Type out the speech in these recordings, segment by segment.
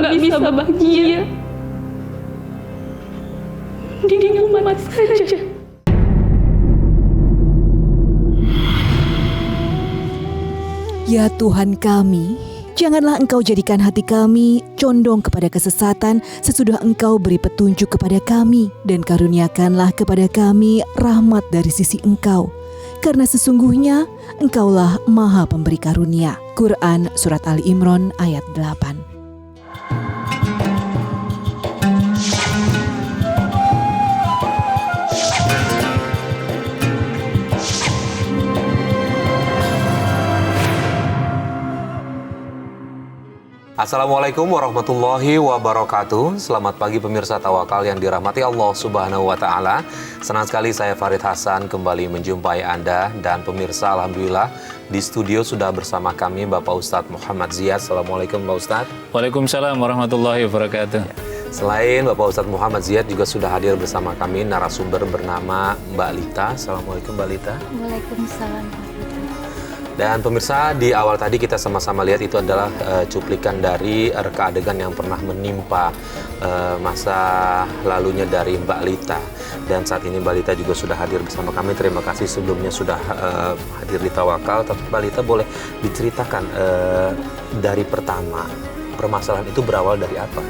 gak bisa bahagia. Dirimu mati saja. Ya Tuhan kami, janganlah Engkau jadikan hati kami condong kepada kesesatan sesudah Engkau beri petunjuk kepada kami, dan karuniakanlah kepada kami rahmat dari sisi Engkau. Karena sesungguhnya Engkaulah Maha Pemberi Karunia. Quran Surat Ali Imran ayat 8. Assalamualaikum warahmatullahi wabarakatuh. Selamat pagi pemirsa Tawakal yang dirahmati Allah Subhanahu wa Ta'ala. Senang sekali saya Farid Hasan kembali menjumpai Anda dan pemirsa. Alhamdulillah di studio sudah bersama kami Bapak Ustadz Muhammad Ziyad. Assalamualaikum Pak Ustadz. Waalaikumsalam warahmatullahi wabarakatuh. Selain Bapak Ustadz Muhammad Ziyad juga sudah hadir bersama kami narasumber bernama Mbak Lita. Assalamualaikum Mbak Lita. Waalaikumsalam. Dan pemirsa, di awal tadi kita sama-sama lihat itu adalah cuplikan dari reka adegan yang pernah menimpa masa lalunya dari Mbak Lita. Dan saat ini Mbak Lita juga sudah hadir bersama kami. Terima kasih sebelumnya sudah hadir di Tawakal. Tapi Mbak Lita boleh diceritakan dari pertama, permasalahan itu berawal dari apa?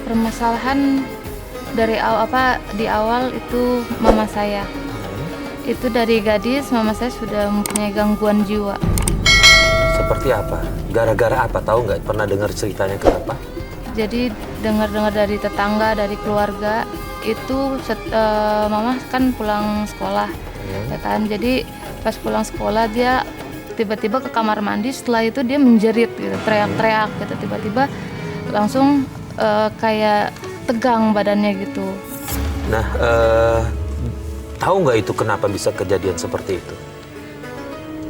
Permasalahan dari di awal itu mama saya. Itu dari gadis, mama saya sudah mempunyai gangguan jiwa. Seperti apa? Gara-gara apa? Tahu nggak? Pernah dengar ceritanya kenapa? Jadi dengar-dengar dari tetangga, dari keluarga, itu mama kan pulang sekolah, ya kan. Jadi pas pulang sekolah dia tiba-tiba ke kamar mandi. Setelah itu dia menjerit, gitu, teriak-teriak, gitu. Tiba-tiba langsung kayak tegang badannya gitu. Nah, tahu nggak itu kenapa bisa kejadian seperti itu?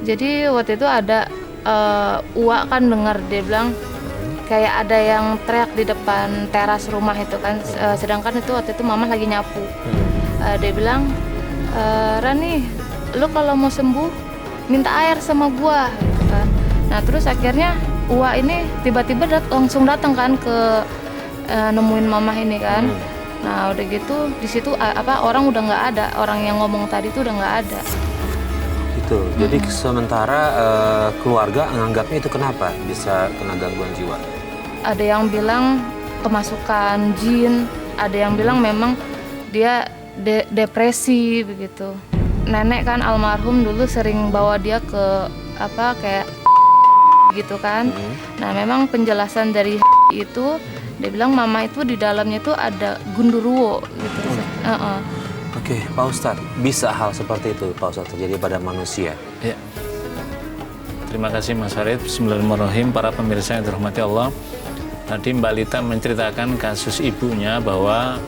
Jadi waktu itu ada Uwa kan dengar dia bilang kayak ada yang teriak di depan teras rumah itu kan. Sedangkan itu waktu itu mama lagi nyapu. Dia bilang, Rani, lu kalau mau sembuh minta air sama gua, gitu kan. Nah terus akhirnya Uwa ini tiba-tiba langsung datang kan ke nemuin mama ini kan. Nah udah gitu di situ orang udah nggak ada, orang yang ngomong tadi tuh udah nggak ada. Gitu. Jadi sementara keluarga menganggapnya itu kenapa bisa kena gangguan jiwa? Ada yang bilang kemasukan jin, ada yang bilang memang dia depresi begitu. Nenek kan almarhum dulu sering bawa dia ke kayak gitu kan. Nah memang penjelasan dari itu dia bilang mama itu di dalamnya itu ada gundurwo gitu. Oke, Pak Ustadz, bisa hal seperti itu Pak Ustadz terjadi pada manusia? Ya. Terima kasih Mas Farid. Bismillahirrahmanirrahim. Para pemirsa yang dirahmati Allah. Tadi Mbak Lita menceritakan kasus ibunya bahwa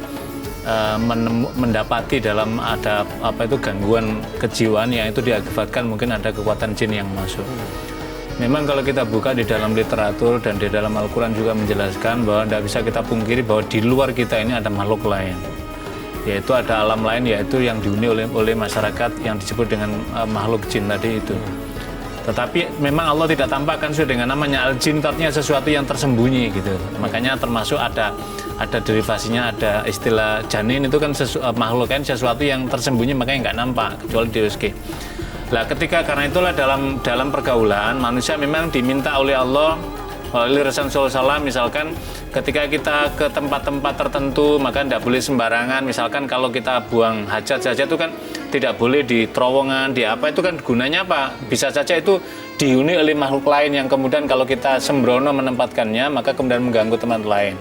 mendapati dalam ada gangguan kejiwaan yang itu diakibatkan mungkin ada kekuatan jin yang masuk. Memang kalau kita buka di dalam literatur dan di dalam Al-Quran juga menjelaskan bahwa tidak bisa kita pungkiri bahwa di luar kita ini ada makhluk lain. Yaitu ada alam lain, yaitu yang dihuni oleh masyarakat yang disebut dengan makhluk jin tadi itu. Tetapi memang Allah tidak tampakkan sesuai dengan namanya al-jin, artinya sesuatu yang tersembunyi gitu. Makanya termasuk ada derivasinya, ada istilah janin itu kan makhluk kan sesuatu yang tersembunyi, makanya nggak nampak kecuali di USG. Nah, karena itulah dalam pergaulan manusia memang diminta oleh Allah, oleh Rasulullah SAW, misalkan ketika kita ke tempat-tempat tertentu maka tidak boleh sembarangan. Misalkan kalau kita buang hajat saja itu kan tidak boleh di terowongan, di apa itu kan gunanya apa? Bisa saja itu dihuni oleh makhluk lain yang kemudian kalau kita sembrono menempatkannya maka kemudian mengganggu teman lain.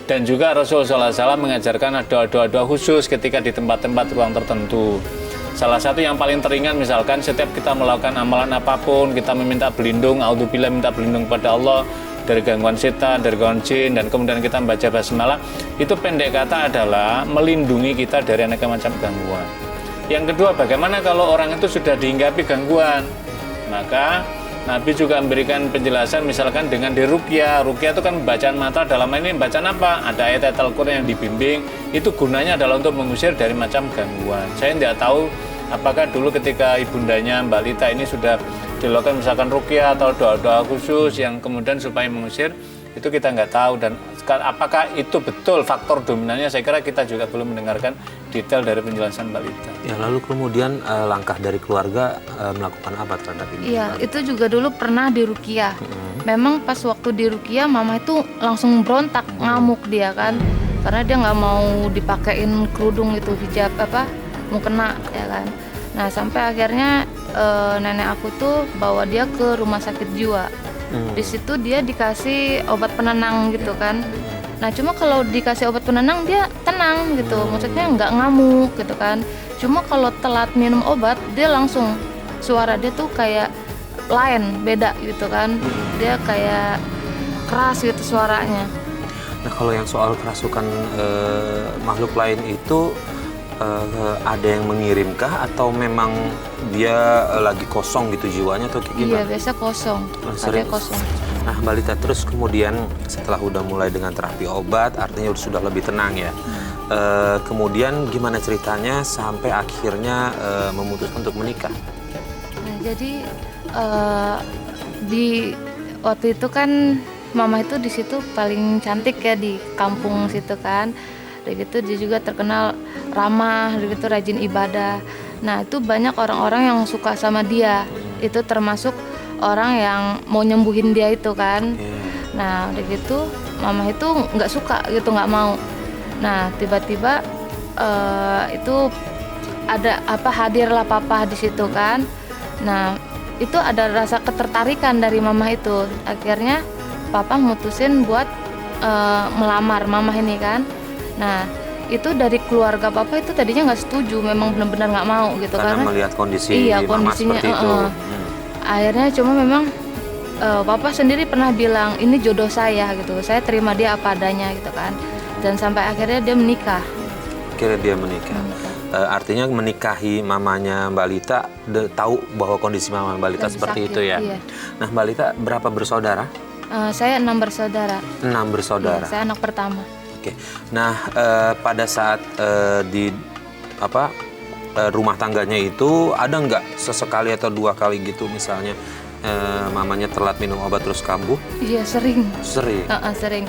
Dan juga Rasulullah SAW mengajarkan doa-doa khusus ketika di tempat-tempat ruang tertentu. Salah satu yang paling teringat misalkan setiap kita melakukan amalan apapun, kita meminta berlindung, a'udzubillah, minta berlindung kepada Allah dari gangguan setan, dari gangguan jin, dan kemudian kita membaca basmalah, itu pendek kata adalah melindungi kita dari aneka macam gangguan. Yang kedua, bagaimana kalau orang itu sudah dihinggapi gangguan? Maka Nabi juga memberikan penjelasan misalkan dengan diruqyah. Ruqyah itu kan bacaan mantra, dalam ini bacaan apa? Ada ayat Al-Quran yang dibimbing, itu gunanya adalah untuk mengusir dari macam gangguan. Saya tidak tahu apakah dulu ketika ibundanya Mbak Lita ini sudah dilakukan misalkan ruqyah atau doa-doa khusus yang kemudian supaya mengusir. Itu kita nggak tahu, dan apakah itu betul faktor dominannya, saya kira kita juga belum mendengarkan detail dari penjelasan Mbak Lita. Ya, lalu kemudian langkah dari keluarga melakukan apa terhadap ini? Iya, itu juga dulu pernah di Rukiah. Memang pas waktu di Rukiah mama itu langsung berontak, ngamuk dia kan, karena dia nggak mau dipakein kerudung itu, hijab mau kena ya kan. Nah sampai akhirnya nenek aku tuh bawa dia ke rumah sakit jiwa. Di situ dia dikasih obat penenang gitu kan. Nah cuma kalau dikasih obat penenang dia tenang gitu, maksudnya nggak ngamuk gitu kan. Cuma kalau telat minum obat dia langsung suara dia tuh kayak lain, beda gitu kan. Dia kayak keras gitu suaranya. Nah, kalau yang soal kerasukan makhluk lain itu ada yang mengirimkah atau memang dia lagi kosong gitu jiwanya atau kayak gimana? Iya, biasa kosong. Ada kosong. Nah, Mbak Lita, terus kemudian setelah udah mulai dengan terapi obat, artinya sudah lebih tenang ya. Kemudian gimana ceritanya sampai akhirnya memutuskan untuk menikah? Nah, jadi di waktu itu kan mama itu di situ paling cantik ya di kampung situ kan. Dari gitu dia juga terkenal ramah, dari gitu rajin ibadah. Nah itu banyak orang-orang yang suka sama dia. Itu termasuk orang yang mau nyembuhin dia itu kan. Nah dari gitu mama itu nggak suka gitu, nggak mau. Nah tiba-tiba itu ada hadirlah papa di situ kan. Nah itu ada rasa ketertarikan dari mama itu. Akhirnya papa mutusin buat melamar mama ini kan. Nah itu dari keluarga papa itu tadinya nggak setuju, memang benar-benar nggak mau gitu karena melihat kondisi iya, mama kondisinya seperti itu. Akhirnya cuma memang papa sendiri pernah bilang ini jodoh saya gitu, saya terima dia apa adanya gitu kan, dan sampai akhirnya dia menikah. Akhirnya dia menikah. Artinya menikahi mamanya Mbak Lita, tahu bahwa kondisi mama Mbak Lita Lagi seperti sakit, itu ya. iya. Nah, Mbak Lita berapa bersaudara? Saya 6 bersaudara. 6 bersaudara. Iya, saya anak pertama. Oke. Nah, pada saat di rumah tangganya itu ada nggak sesekali atau 2 kali gitu misalnya mamanya telat minum obat terus kambuh? Iya sering. Sering. Sering.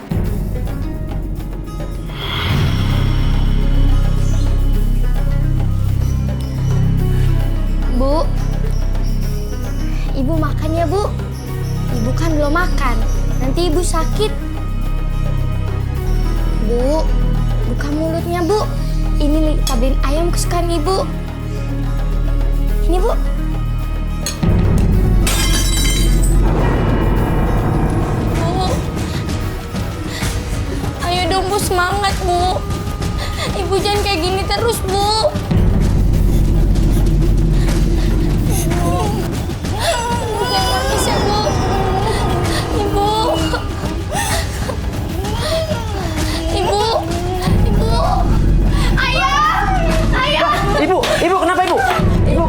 Bu, Ibu makan ya Bu. Ibu kan belum makan, nanti Ibu sakit. Bu, buka mulutnya Bu. Ini tabelin ayam kesukaan Ibu. Ini Bu. Bu, ayo dong Bu, semangat Bu. Ibu jangan kayak gini terus Bu. Ibu jangan nangis ya Bu. Ibu. Ibu. Ibu. Ayah. Ayah. Ibu kenapa Ibu? Ibu.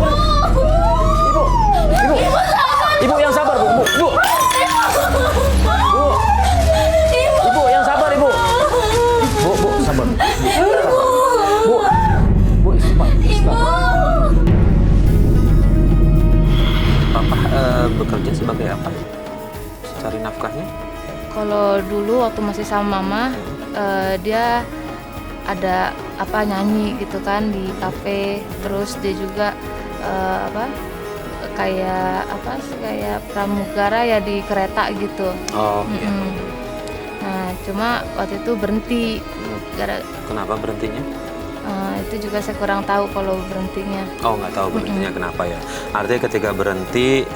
Ibu yang sabar Bu. Bu. Ibu yang sabar Ibu. Bu sabar. Bu istighfar. Papa bekerja sebagai apa? Cari nafkahnya? Kalau dulu waktu masih sama mama, dia ada nyanyi gitu kan di kafe, terus dia juga kayak pramugara ya di kereta gitu. Oh, iya. Nah cuma waktu itu berhenti. Kenapa berhentinya? Itu juga saya kurang tahu kalau berhentinya. Oh, nggak tahu berhentinya kenapa ya. Artinya ketika berhenti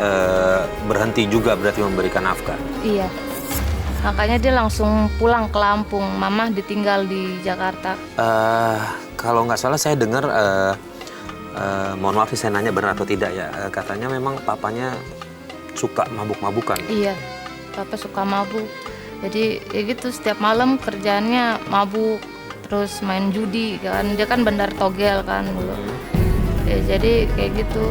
juga berarti memberikan nafkah. Iya. Makanya dia langsung pulang ke Lampung. Mama ditinggal di Jakarta. Kalau nggak salah saya dengar, mohon maaf saya nanya benar atau tidak ya. Katanya memang papanya suka mabuk-mabukan. Iya, papa suka mabuk. Jadi ya gitu setiap malam kerjaannya mabuk. Terus main judi kan, dia kan bandar togel kan dulu. Ya, jadi kayak gitu.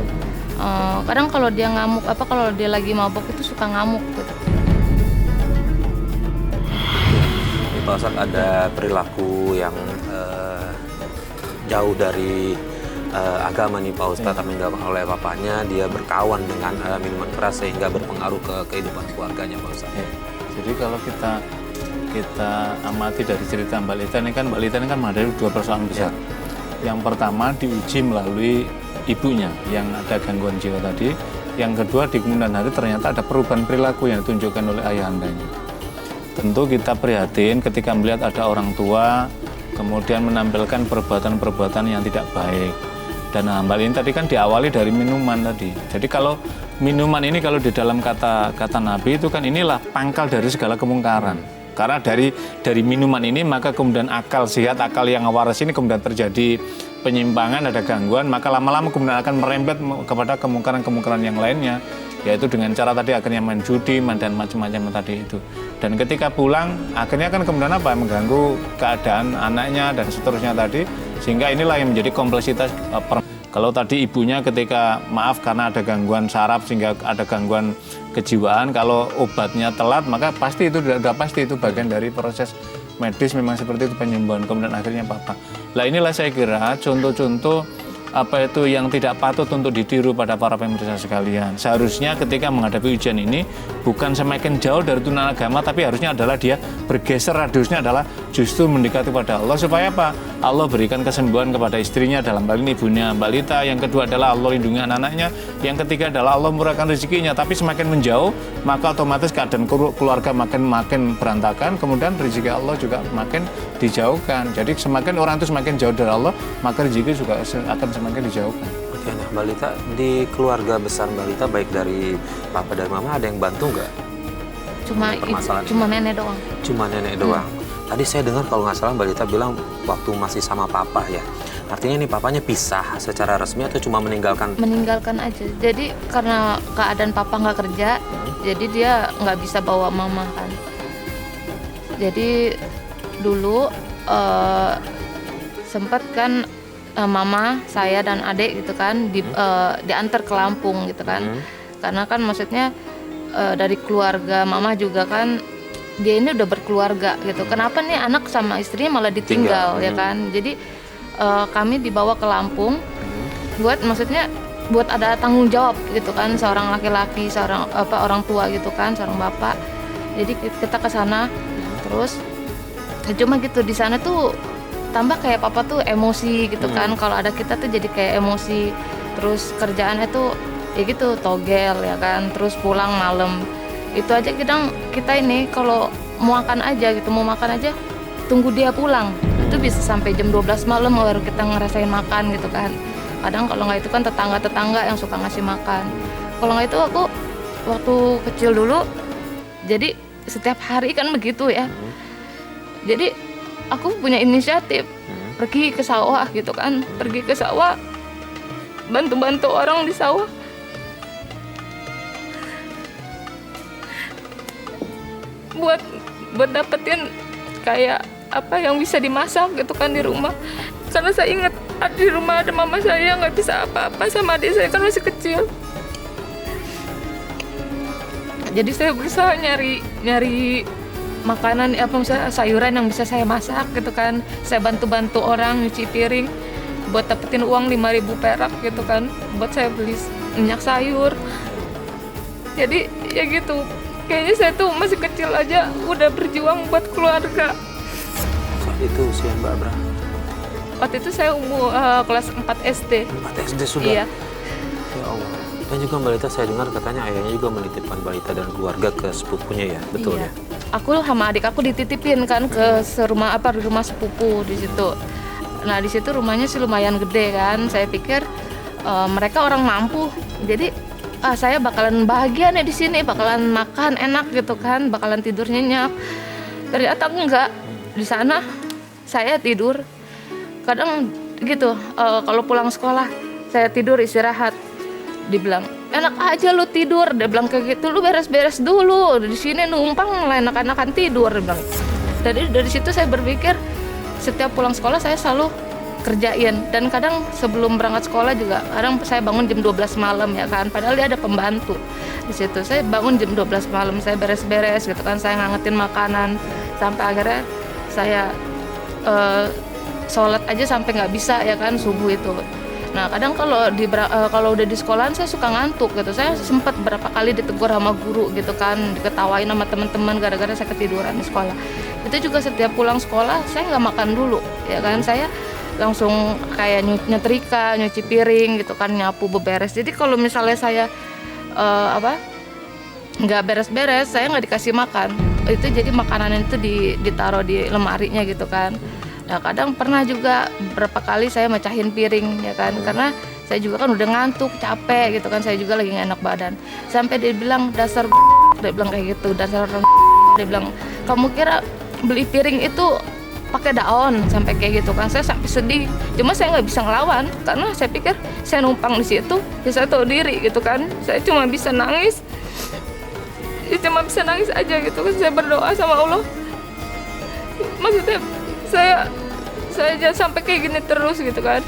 Kadang kalau dia ngamuk, kalau dia lagi mabuk itu suka ngamuk gitu. Ini Pak Ustadz ada perilaku yang jauh dari agama nih Pak Ustadz, yang dilakukan oleh papanya. Dia berkawan dengan minuman keras sehingga berpengaruh ke kehidupan keluarganya Pak Ustadz. Jadi kalau kita kita amati dari cerita Mbak Lita ini kan menghadapi dua persoalan besar. Yang pertama diuji melalui ibunya yang ada gangguan jiwa tadi. Yang kedua di kemudian hari ternyata ada perubahan perilaku yang ditunjukkan oleh ayahandanya. Tentu kita prihatin ketika melihat ada orang tua kemudian menampilkan perbuatan-perbuatan yang tidak baik. Dan hal ini tadi kan diawali dari minuman tadi. Jadi kalau minuman ini kalau di dalam kata Nabi itu kan inilah pangkal dari segala kemungkaran. Karena dari minuman ini maka kemudian akal sehat, akal yang waras ini kemudian terjadi penyimpangan, ada gangguan, maka lama-lama kemudian akan merembet kepada kemungkaran-kemungkaran yang lainnya, yaitu dengan cara tadi akhirnya main judi dan macam-macam tadi itu. Dan ketika pulang akhirnya kan kemudian apa? Mengganggu keadaan anaknya dan seterusnya tadi, sehingga inilah yang menjadi kompleksitas. Kalau tadi ibunya ketika maaf karena ada gangguan saraf sehingga ada gangguan kejiwaan, kalau obatnya telat maka pasti itu sudah pasti itu bagian dari proses medis, memang seperti itu penyembuhan, kemudian akhirnya papa. Lah inilah saya kira contoh-contoh apa itu yang tidak patut untuk ditiru pada para pemirsa sekalian. Seharusnya ketika menghadapi ujian ini bukan semakin jauh dari tuntunan agama, tapi harusnya adalah dia bergeser radiusnya adalah justru mendekati pada Allah supaya apa? Allah berikan kesembuhan kepada istrinya, dalam hal ini ibunya Mbak Lita. Yang kedua adalah Allah lindungi anak-anaknya. Yang ketiga adalah Allah murahkan rezekinya. Tapi semakin menjauh maka otomatis keadaan keluarga makin berantakan, kemudian rezeki Allah juga makin dijauhkan. Jadi semakin orang itu semakin jauh dari Allah, maka rezeki juga akan semakin dijauhkan. Oke, nah Mbak Lita, di keluarga besar Mbak Lita baik dari papa dan mama ada yang bantu nggak? Cuma nenek doang. Cuma nenek doang. Tadi saya dengar kalau nggak salah Mbak Lita bilang waktu masih sama papa ya. Artinya nih papanya pisah secara resmi atau cuma meninggalkan? Meninggalkan aja. Jadi karena keadaan papa nggak kerja, jadi dia nggak bisa bawa mama kan. Jadi dulu sempat kan mama, saya dan adik gitu kan diantar ke Lampung gitu kan. Karena kan maksudnya dari keluarga mama juga kan dia ini udah berkeluarga gitu. Kenapa nih anak sama istrinya malah ditinggal ya kan? Jadi kami dibawa ke Lampung buat ada tanggung jawab gitu kan, seorang laki-laki, seorang orang tua gitu kan, seorang bapak. Jadi kita ke sana terus cuma gitu di sana tuh tambah kayak papa tuh emosi gitu kan. Kalau ada kita tuh jadi kayak emosi. Terus kerjaannya tuh ya gitu togel ya kan. Terus pulang malam. Itu aja kita ini kalau mau makan aja tunggu dia pulang. Itu bisa sampai jam 12 malam baru kita ngerasain makan gitu kan. Kadang kalau nggak itu kan tetangga-tetangga yang suka ngasih makan. Kalau nggak itu aku waktu kecil dulu jadi setiap hari kan begitu ya. Jadi aku punya inisiatif pergi ke sawah gitu kan, pergi ke sawah bantu-bantu orang di sawah. Buat dapetin kayak apa yang bisa dimasak gitu kan di rumah. Karena saya ingat di rumah ada mama saya nggak bisa apa-apa sama adik saya kan masih kecil. Jadi saya berusaha nyari makanan misalnya sayuran yang bisa saya masak gitu kan. Saya bantu-bantu orang nyuci piring buat dapetin uang 5.000 perak gitu kan, buat saya beli minyak sayur. Jadi ya gitu, kayaknya saya tuh masih kecil aja udah berjuang buat keluarga. Saat itu usia Mbak berapa? Waktu itu saya umur kelas 4 SD. 4 SD sudah? Iya. Ya Allah. Dan juga Mbak Lita saya dengar katanya ayahnya juga menitipkan Mbak Lita dan keluarga ke sepupunya ya, betul iya. ya? Aku sama adik aku dititipin kan ke rumah sepupu di situ. Nah di situ rumahnya sih lumayan gede kan. Saya pikir mereka orang mampu. Jadi saya bakalan bahagia nih di sini, bakalan makan enak gitu kan, bakalan tidur nyenyak. Ternyata enggak. Di sana saya tidur. Kadang gitu, kalau pulang sekolah saya tidur istirahat. Dibilang, enak aja lu tidur. Dia bilang kayak gitu, lu beres-beres dulu. Di sini numpang enak-enakan tidur. Dia bilang. Jadi dari situ saya berpikir, setiap pulang sekolah saya selalu kerjain. Dan kadang sebelum berangkat sekolah juga, kadang saya bangun jam 12 malam ya kan. Padahal dia ada pembantu di situ. Saya bangun jam 12 malam, saya beres-beres gitu kan. Saya ngangetin makanan. Sampai akhirnya saya sholat aja sampai nggak bisa ya kan subuh itu. Nah kadang kalau udah di sekolahan saya suka ngantuk gitu. Saya sempat berapa kali ditegur sama guru gitu kan, diketawain sama teman-teman gara-gara saya ketiduran di sekolah. Itu juga setiap pulang sekolah saya nggak makan dulu, ya kan. Saya langsung kayak nyetrika, nyuci piring gitu kan, nyapu, beberes. Jadi kalau misalnya saya nggak beres-beres, saya nggak dikasih makan. Itu jadi makanan itu ditaruh di lemarinya gitu kan. Nah kadang pernah juga beberapa kali saya mecahin piring ya kan, karena saya juga kan udah ngantuk, capek gitu kan, saya juga lagi nggak enak badan. Sampai dia bilang dasar, dia bilang kayak gitu, dasar orang, dia bilang kamu kira beli piring itu pakai daun, sampai kayak gitu kan. Saya sampai sedih, cuma saya nggak bisa ngelawan karena saya pikir saya numpang di situ, ya saya tahu diri gitu kan. Saya cuma bisa nangis, ya cuma bisa nangis aja gitu kan. Saya berdoa sama Allah, maksudnya saya jangan sampai kayak gini terus gitu kan.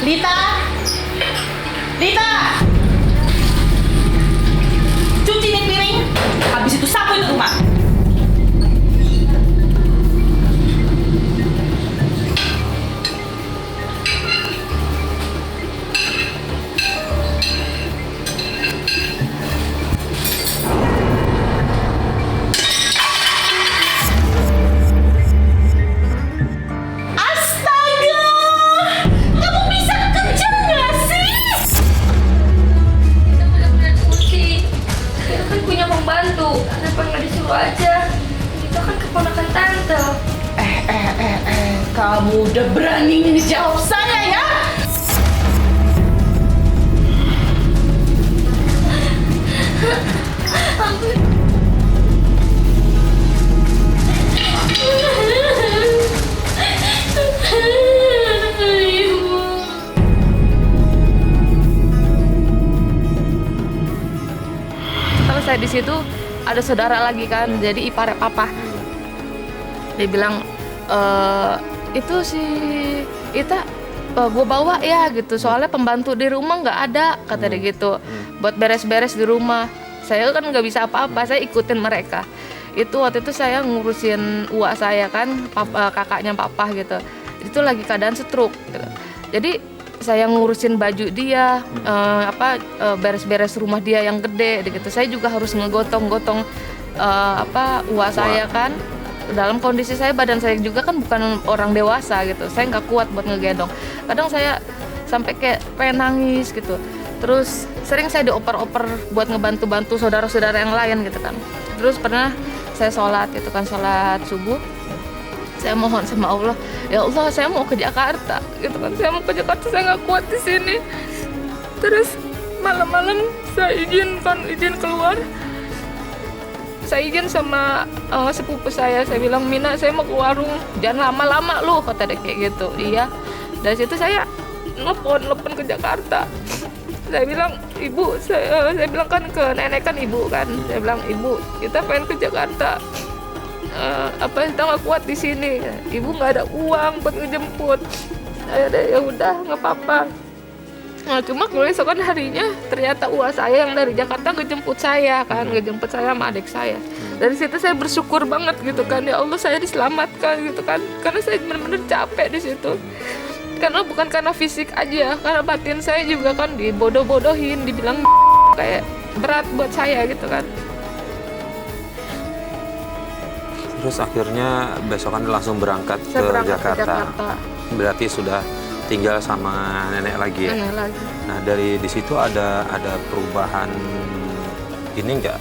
Lita, cuci nih piring, habis itu sapu itu rumah. Kamu udah berani ngejawab saya ya? Kalau saya di situ ada saudara lagi kan, jadi ipar papa. Dia bilang itu si Ita gue bawa ya gitu, soalnya pembantu di rumah nggak ada, kata dia gitu, buat beres-beres di rumah. Saya kan nggak bisa apa-apa, saya ikutin mereka. Itu waktu itu saya ngurusin uak saya kan, kakaknya papa gitu, itu lagi keadaan stroke gitu. Jadi saya ngurusin baju dia, beres-beres rumah dia yang gede gitu. Saya juga harus ngegotong-gotong uak saya kan. Dalam kondisi saya, badan saya juga kan bukan orang dewasa gitu, saya nggak kuat buat ngegendong. Kadang saya sampai kayak pengen nangis gitu. Terus sering saya dioper-oper buat ngebantu-bantu saudara-saudara yang lain gitu kan. Terus pernah saya sholat gitu kan, sholat subuh, saya mohon sama Allah, ya Allah saya mau ke Jakarta gitu kan, saya mau ke Jakarta, saya nggak kuat di sini. Terus malam-malam saya izin keluar. Saya izin sama sepupu saya bilang, Mina saya mau ke warung, jangan lama-lama lu, kata dia kayak gitu. Iya. Dari situ saya nelpon ke Jakarta. Saya bilang, ibu, saya bilang kan ke nenek kan ibu kan, saya bilang ibu kita pengen ke Jakarta, kita nggak kuat di sini, ibu nggak ada uang buat ngejemput. Ya udah nggak apa-apa. Nah, cuma keesokan harinya ternyata uak saya yang dari Jakarta ngejemput saya sama adik saya. Dari situ saya bersyukur banget gitu kan, ya Allah saya diselamatkan gitu kan, karena saya benar-benar capek di situ. Karena bukan karena fisik aja, karena batin saya juga kan dibodoh-bodohin, dibilang kayak berat buat saya gitu kan. Terus akhirnya besokan langsung berangkat ke Jakarta. Berarti sudah tinggal sama nenek lagi ya? Nenek lagi. Nah dari di situ ada perubahan ini nggak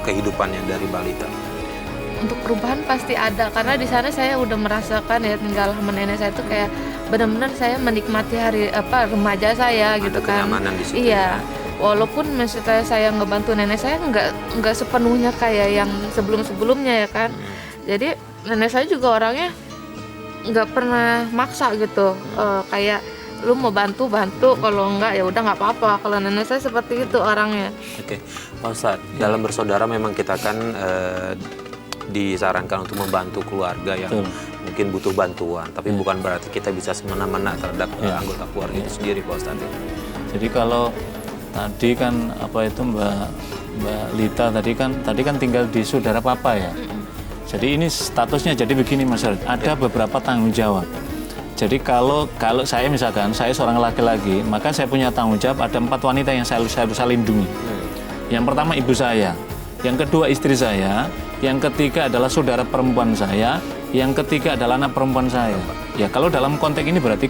kehidupannya dari balita? Untuk perubahan pasti ada, karena di sana saya udah merasakan ya tinggal sama nenek saya itu kayak benar-benar saya menikmati remaja saya gitu kan. Kenyamanan di situ. Iya. Walaupun misalnya saya ngebantu nenek saya nggak sepenuhnya kayak yang sebelum-sebelumnya ya kan. Jadi nenek saya juga orangnya nggak pernah maksa gitu, kayak lu mau bantu, kalau enggak ya udah nggak apa-apa. Kalau nenek saya seperti itu orangnya. Oke, Pak Ustadz, dalam bersaudara memang kita kan disarankan untuk membantu keluarga yang mungkin butuh bantuan, tapi bukan berarti kita bisa semena-mena terhadap anggota keluarga itu sendiri, Pak Ustadz. Jadi kalau tadi kan Mbak Mbak Lita tadi kan tinggal di saudara papa ya. Jadi ini statusnya jadi begini Mas Harit, ada beberapa tanggung jawab. Jadi kalau saya misalkan saya seorang laki-laki, maka saya punya tanggung jawab ada 4 wanita yang saya bisa lindungi. Yang pertama ibu saya, yang kedua istri saya, yang ketiga adalah saudara perempuan saya, yang ketiga adalah anak perempuan saya. Ya kalau dalam konteks ini berarti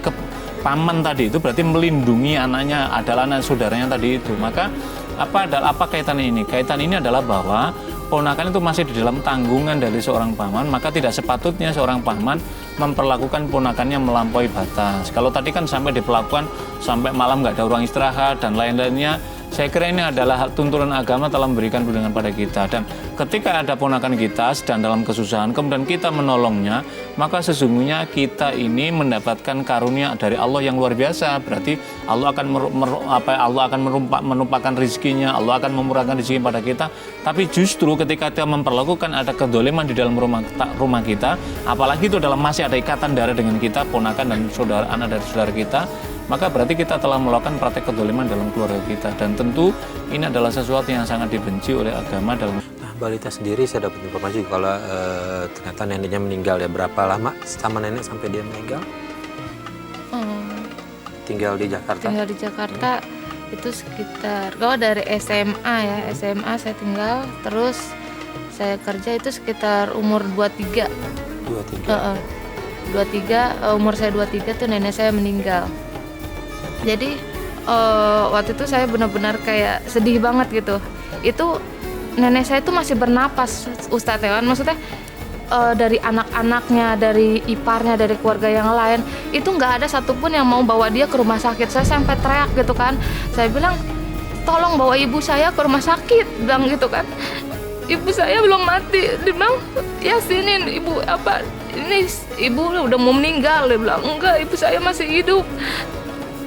paman tadi itu berarti melindungi anaknya adalah anak saudaranya tadi itu. Maka apa kaitannya ini? Kaitan ini adalah bahwa ponakan itu masih di dalam tanggungan dari seorang paman, maka tidak sepatutnya seorang paman memperlakukan ponakannya melampaui batas. Kalau tadi kan sampai diperlakukan sampai malam nggak ada ruang istirahat dan lain-lainnya, saya kira ini adalah tuntunan agama telah memberikan perlindungan pada kita. Dan ketika ada ponakan kita sedang dalam kesusahan, kemudian kita menolongnya, maka sesungguhnya kita ini mendapatkan karunia dari Allah yang luar biasa. Berarti Allah akan menumpahkan rezekinya, Allah akan memurahkan rezeki pada kita. Tapi justru ketika kita memperlakukan ada kedoliman di dalam rumah kita, apalagi itu dalam masih ada ikatan darah dengan kita, ponakan dan saudara anak dari saudara kita, maka berarti kita telah melakukan praktek kedoliman dalam keluarga kita. Dan tentu ini adalah sesuatu yang sangat dibenci oleh agama dalam. Nah, Balita sendiri saya dapat informasi kalau ternyata neneknya meninggal ya. Berapa lama sama nenek sampai dia meninggal? Tinggal di Jakarta? Tinggal di Jakarta itu sekitar, kalau dari SMA ya, SMA saya tinggal, terus saya kerja itu sekitar umur 23. 23, umur saya 23 tuh nenek saya meninggal. Jadi waktu itu saya benar-benar kayak sedih banget gitu. Itu nenek saya itu masih bernapas, Ustadz Hewan. Maksudnya dari anak-anaknya, dari iparnya, dari keluarga yang lain, itu nggak ada satupun yang mau bawa dia ke rumah sakit. Saya sampai teriak gitu kan. Saya bilang, tolong bawa ibu saya ke rumah sakit, bilang gitu kan. Ibu saya belum mati. Dia bilang, Yasinin ibu apa? Ini ibu udah mau meninggal. Dia bilang, enggak, ibu saya masih hidup.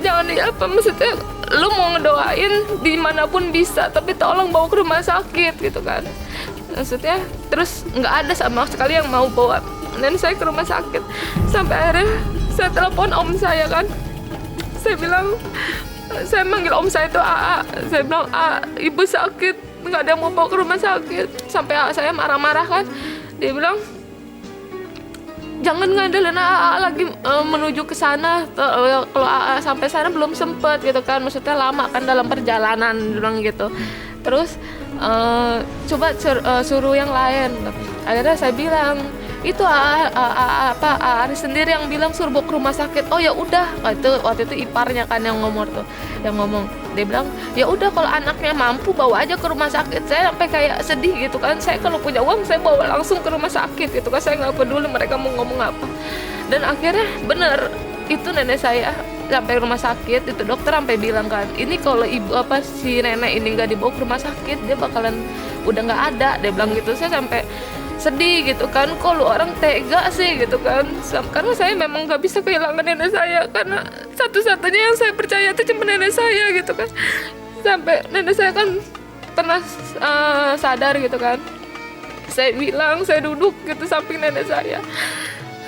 Jangan maksudnya lu mau ngedoain dimanapun bisa, tapi tolong bawa ke rumah sakit gitu kan. Maksudnya terus nggak ada sama sekali yang mau bawa nenek saya ke rumah sakit. Sampai akhirnya saya telepon om saya kan. Saya bilang, saya manggil om saya itu AA. Saya bilang, ibu sakit, nggak ada yang mau bawa ke rumah sakit. Sampai AA saya marah-marah kan. Dia bilang, jangan ngandelin AA lagi menuju ke sana. Kalau AA sampai sana belum sempet gitu kan. Maksudnya lama kan dalam perjalanan, bilang gitu. Terus coba suruh yang lain. Akhirnya saya bilang, itu Aris sendiri yang bilang suruh bawa ke rumah sakit. Oh ya udah, waktu itu iparnya kan yang ngomong. Dia bilang, ya udah kalau anaknya mampu bawa aja ke rumah sakit. Saya sampai kayak sedih gitu kan. Saya kalau punya uang saya bawa langsung ke rumah sakit gitu kan. Saya nggak peduli mereka mau ngomong apa. Dan akhirnya bener, itu nenek saya sampai rumah sakit, itu dokter sampai bilang kan, ini kalau si nenek ini nggak dibawa ke rumah sakit, dia bakalan udah nggak ada. Dia bilang gitu. Saya sampai sedih gitu kan, kok lu orang tega sih gitu kan. Karena saya memang nggak bisa kehilangan nenek saya, karena satu-satunya yang saya percaya itu cuma nenek saya gitu kan. Sampai nenek saya kan pernah sadar gitu kan. Saya bilang, saya duduk gitu samping nenek saya.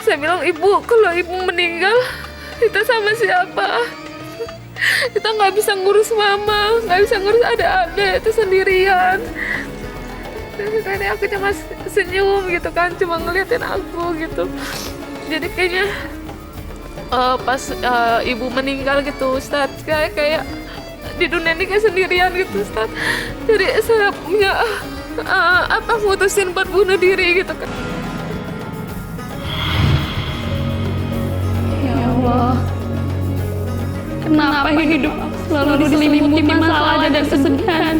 Saya bilang, ibu, kalau ibu meninggal kita sama siapa? Kita nggak bisa ngurus mama, nggak bisa ngurus adik-adik, itu sendirian. Nenek aku cuma senyum gitu kan, cuma ngeliatin aku gitu. Jadi kayaknya pas ibu meninggal gitu, Ustadz, kayak di dunia ini kayak sendirian gitu, Ustadz. Jadi saya punya mutusin buat bunuh diri gitu kan. Ya Allah, kenapa hidup aku selalu diselimuti masalah dan kesedihan?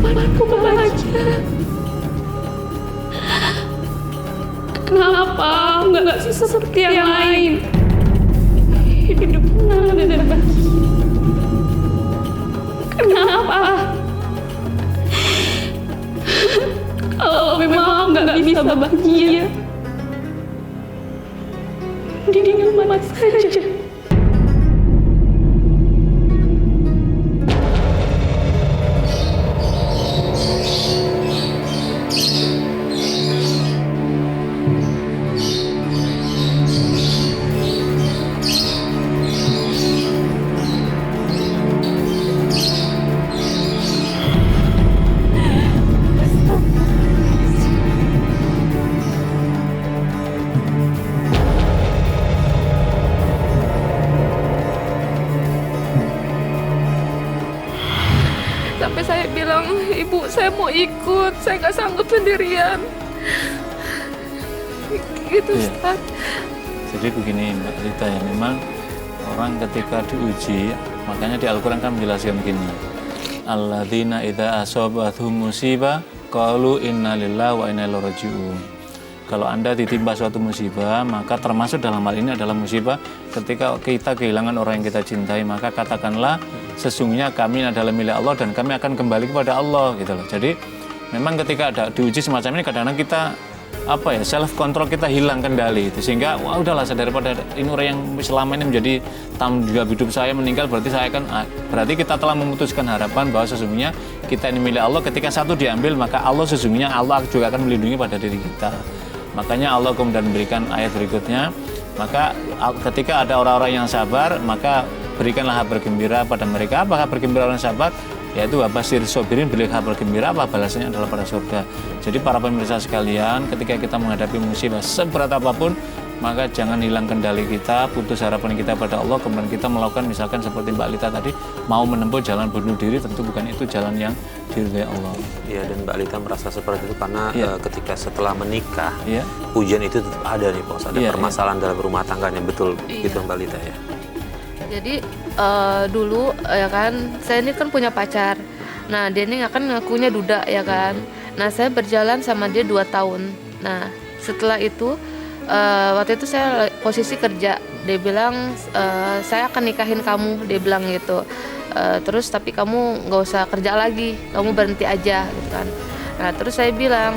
Kapan aku bahagia? Kenapa aku nggak seperti yang lain? Hidup tenang dan bahagia. Kenapa? Kalau memang aku nggak bisa bahagia, dirinya mati saja. sampai saya bilang, ibu saya mau ikut, saya nggak sanggup sendirian. Gitu Ustaz. Jadi begini Mbak Lita ya, memang orang ketika diuji, makanya di Al-Quran kan menjelaskan begini, alladzina idza asabathum musibah qalu inna lillahi wa inna ilaihi raji'un. Kalau Anda ditimpa suatu musibah, maka termasuk dalam hal ini adalah musibah ketika kita kehilangan orang yang kita cintai, maka katakanlah sesungguhnya kami adalah milik Allah dan kami akan kembali kepada Allah gitu loh. Jadi memang ketika ada diuji semacam ini kadang-kadang kita self control kita hilang kendali itu, sehingga wah udahlah daripada ini orang yang selama ini menjadi tanggung jawab hidup saya meninggal, berarti kita telah memutuskan harapan bahwa sesungguhnya kita ini milik Allah. Ketika satu diambil, maka Allah sesungguhnya Allah juga akan melindungi pada diri kita. Makanya Allah kemudian memberikan ayat berikutnya, maka ketika ada orang-orang yang sabar, maka berikanlah kabar gembira pada mereka. Apakah bergembira orang sabar? Yaitu wabashir sobirin, beri kabar gembira, apa balasannya adalah pada surga. Jadi para pemirsa sekalian, ketika kita menghadapi musibah seberat apapun, maka jangan hilang kendali kita, putus harapan kita pada Allah, kemudian kita melakukan misalkan seperti Mbak Lita tadi, mau menempuh jalan bunuh diri, tentu bukan itu jalan yang diridhai Allah. Iya, dan Mbak Lita merasa seperti itu karena ketika setelah menikah, ujian itu tetap ada nih Pak, ada permasalahan dalam rumah tangganya, betul gitu Mbak Lita ya. Jadi dulu ya kan, saya ini kan punya pacar. Nah dia ini kan ngakunya duda ya kan. Nah saya berjalan sama dia 2 tahun. Nah setelah itu waktu itu saya posisi kerja. Dia bilang saya akan nikahin kamu, dia bilang gitu. Terus tapi kamu nggak usah kerja lagi, kamu berhenti aja gitu kan. Nah terus saya bilang,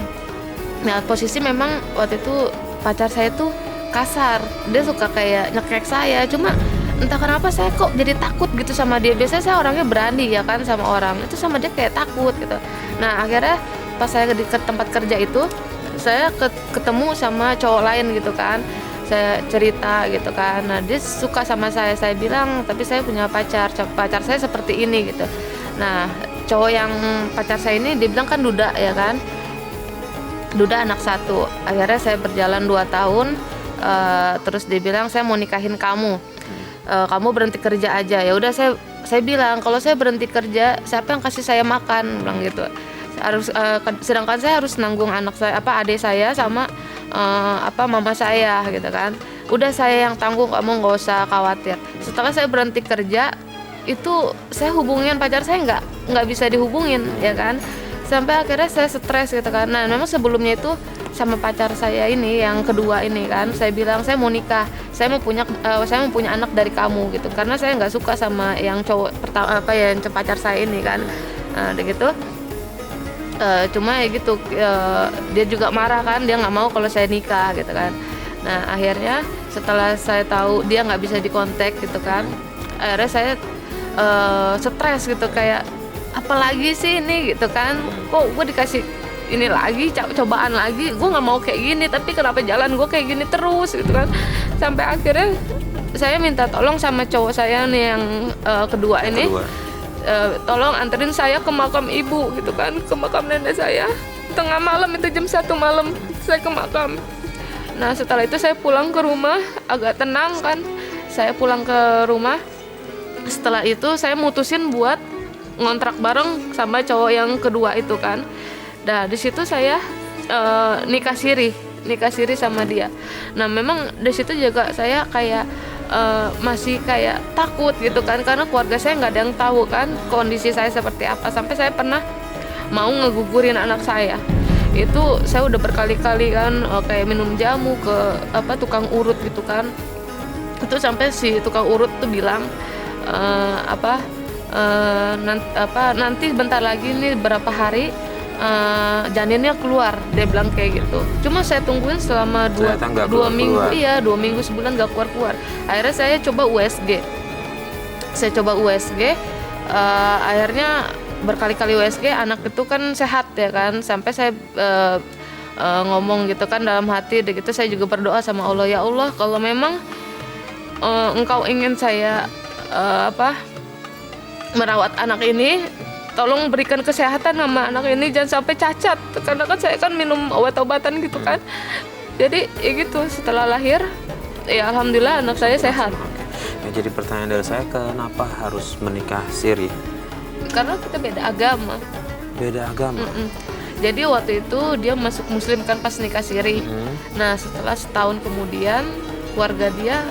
nah posisi memang waktu itu pacar saya tuh kasar, dia suka kayak nyekek saya, cuma entah kenapa saya kok jadi takut gitu sama dia. Biasanya saya orangnya berani ya kan sama orang, itu sama dia kayak takut gitu. Nah akhirnya pas saya di tempat kerja itu, saya ketemu sama cowok lain gitu kan. Saya cerita gitu kan, nah dia suka sama saya bilang tapi saya punya pacar saya seperti ini gitu. Nah cowok yang pacar saya ini dia bilang kan duda ya kan, duda anak 1. Akhirnya saya berjalan 2 tahun, terus dia bilang saya mau nikahin kamu, kamu berhenti kerja aja. Ya udah saya bilang kalau saya berhenti kerja siapa yang kasih saya makan, bilang gitu. Sedangkan saya harus nanggung anak saya, adik saya sama mama saya gitu kan. Udah saya yang tanggung, kamu nggak usah khawatir. Setelah saya berhenti kerja itu saya hubungin pacar saya nggak bisa dihubungin ya kan, sampai akhirnya saya stres gitu kan. Nah memang sebelumnya itu sama pacar saya ini yang kedua ini kan, saya bilang saya mau nikah, saya mau punya anak dari kamu gitu, karena saya nggak suka sama yang cowok pertama yang pacar saya ini kan. Nah gitu. Cuma ya gitu, dia juga marah kan, dia nggak mau kalau saya nikah gitu kan. Nah akhirnya setelah saya tahu dia nggak bisa dikontak gitu kan, akhirnya saya stres gitu, kayak apalagi sih ini gitu kan, kok gue dikasih ini lagi, cobaan lagi, gue nggak mau kayak gini, tapi kenapa jalan gue kayak gini terus gitu kan. Sampai akhirnya saya minta tolong sama cowok saya nih yang kedua ini, tolong anterin saya ke makam ibu gitu kan, ke makam nenek saya. Tengah malam itu jam 1 malam saya ke makam. Nah setelah itu saya pulang ke rumah agak tenang kan, saya pulang ke rumah. Setelah itu saya mutusin buat ngontrak bareng sama cowok yang kedua itu kan. Nah di situ saya nikah siri sama dia. Nah memang di situ juga saya kayak masih kayak takut gitu kan, karena keluarga saya nggak ada yang tahu kan kondisi saya seperti apa. Sampai saya pernah mau ngegugurin anak saya. Itu saya udah berkali-kali kan kayak minum jamu ke tukang urut gitu kan. Itu sampai si tukang urut tuh bilang nanti bentar lagi nih berapa hari janinnya keluar, dia bilang kayak gitu. Cuma saya tungguin selama 2 minggu, 2 minggu sebulan gak keluar. Akhirnya saya coba USG, akhirnya berkali-kali USG, anak itu kan sehat ya kan. Sampai saya ngomong gitu kan dalam hati, gitu saya juga berdoa sama Allah, ya Allah kalau memang engkau ingin saya merawat anak ini, tolong berikan kesehatan sama anak ini, jangan sampai cacat, karena kan saya kan minum obat-obatan gitu kan. Jadi ya gitu, setelah lahir ya alhamdulillah anak saya sehat. Ya, jadi pertanyaan dari saya, kenapa harus menikah siri? karena kita beda agama. Beda agama. Jadi waktu itu dia masuk Muslim kan pas nikah siri. Nah setelah setahun kemudian keluarga dia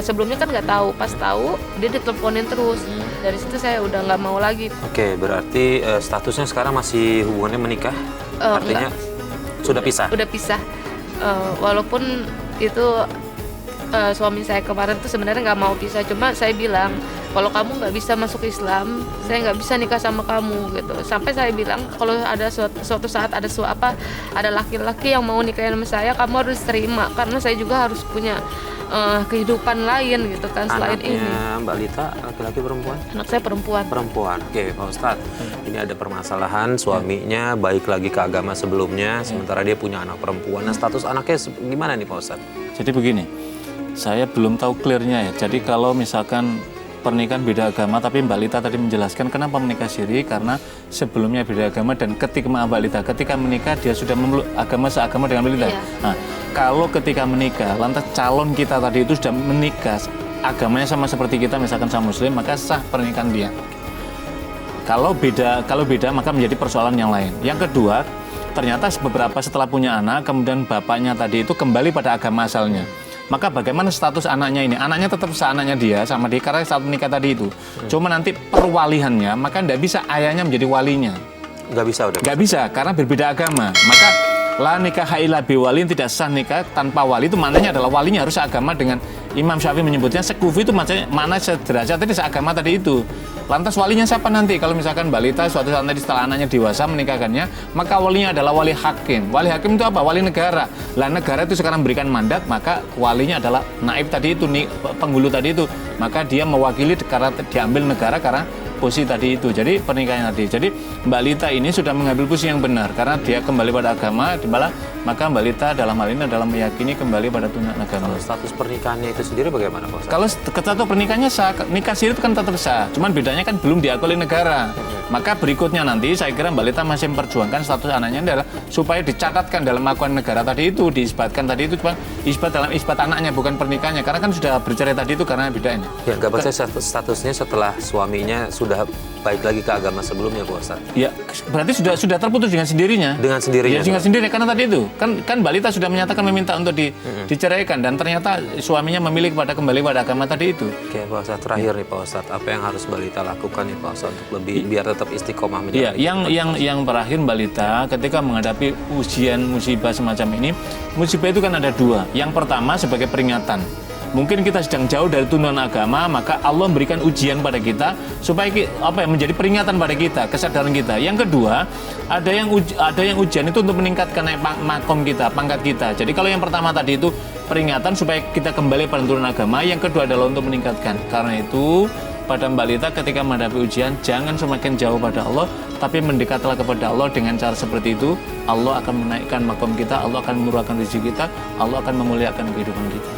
sebelumnya kan nggak tahu, pas tahu dia diteleponin terus. Dari situ saya udah nggak mau lagi. Oke, berarti statusnya sekarang masih hubungannya menikah? Artinya sudah pisah? Udah pisah. Walaupun itu suami saya kemarin tuh sebenarnya nggak mau pisah, cuma saya bilang kalau kamu nggak bisa masuk Islam, saya nggak bisa nikah sama kamu gitu. Sampai saya bilang kalau ada suatu saat ada laki-laki yang mau nikahin sama saya, kamu harus terima karena saya juga harus punya kehidupan lain gitu kan selain ini. Anaknya Mbak Lita laki-laki perempuan? Anak saya perempuan. Perempuan. Oke, Pak Ustadz. Ini ada permasalahan suaminya baik lagi ke agama sebelumnya, sementara dia punya anak perempuan. Nah, status anaknya gimana nih Pak Ustadz? Jadi begini, saya belum tahu clear-nya ya. Jadi kalau misalkan pernikahan beda agama, tapi Mbak Lita tadi menjelaskan kenapa menikah siri, karena sebelumnya beda agama dan Mbak Lita ketika menikah dia sudah memeluk agama seagama dengan Mbak Lita. Iya. Nah, kalau ketika menikah, lantas calon kita tadi itu sudah menikah, agamanya sama seperti kita, misalkan sama Muslim, maka sah pernikahan dia. Kalau beda maka menjadi persoalan yang lain. Yang kedua, ternyata beberapa setelah punya anak, kemudian bapaknya tadi itu kembali pada agama asalnya. Maka bagaimana status anaknya ini? Anaknya tetap seanaknya dia sama dia karena saat menikah tadi itu. Cuma nanti perwalihannya, maka tidak bisa ayahnya menjadi walinya. Nggak bisa udah? Nggak bisa, karena berbeda agama. Maka la nikah illa biwalin, tidak sah nikah tanpa wali. Itu maknanya adalah walinya harus agama dengan Imam Syafi'i menyebutnya sekufi, itu mana sederajat tadi seagama tadi itu. Lantas walinya siapa nanti? Kalau misalkan Mbak Lita suatu saat nanti setelah anaknya dewasa menikahkannya, maka walinya adalah wali hakim. Wali hakim itu apa? Wali negara. Lah negara itu sekarang berikan mandat, maka walinya adalah naib tadi itu, penghulu tadi itu. Maka dia mewakili karena diambil negara karena posisi tadi itu. Jadi pernikahan tadi. Jadi Mbak Lita ini sudah mengambil posisi yang benar karena dia kembali pada agama, maka Mbak Lita dalam hal ini adalah meyakini kembali pada tuntunan agama. Kalau status pernikahannya itu sendiri bagaimana Pak Ustadz? Kalau status pernikahannya sah, nikah siri itu kan tetap sah. Cuman bedanya kan belum diakui oleh negara. Maka berikutnya nanti saya kira Mbak Lita masih memperjuangkan status anaknya adalah supaya dicatatkan dalam akuan negara tadi itu, diisbatkan tadi itu, cuma isbat anaknya bukan pernikahannya. Karena kan sudah bercerai tadi itu karena bedanya. Ya, nggak baca statusnya setelah suaminya sudah baik lagi ke agama sebelumnya Pak Ustadz? Ya, berarti sudah terputus dengan sendirinya. Dengan sendirinya? Ya, dengan sendirinya, karena tadi itu kan Mbak Lita sudah menyatakan meminta untuk diceraikan dan ternyata suaminya memilih kembali pada agama tadi itu. Oke Pak Ustadz, terakhir nih Pak Ustadz, apa yang harus Mbak Lita lakukan nih Pak Ustadz untuk lebih biar tetap istiqomah Iya, menjalani? yang terakhir Mbak Lita ketika menghadapi ujian musibah semacam ini, musibah itu kan ada dua. Yang pertama sebagai peringatan. Mungkin kita sedang jauh dari tuntunan agama, maka Allah memberikan ujian pada kita supaya menjadi peringatan pada kita, kesadaran kita. Yang kedua, ada yang ujian itu untuk meningkatkan makom kita, pangkat kita. Jadi kalau yang pertama tadi itu peringatan supaya kita kembali pada tuntunan agama, yang kedua adalah untuk meningkatkan. Karena itu pada Mbak Lita ketika menghadapi ujian, jangan semakin jauh pada Allah, tapi mendekatlah kepada Allah dengan cara seperti itu. Allah akan menaikkan makom kita, Allah akan memurahkan rezeki kita, Allah akan memuliakan kehidupan kita.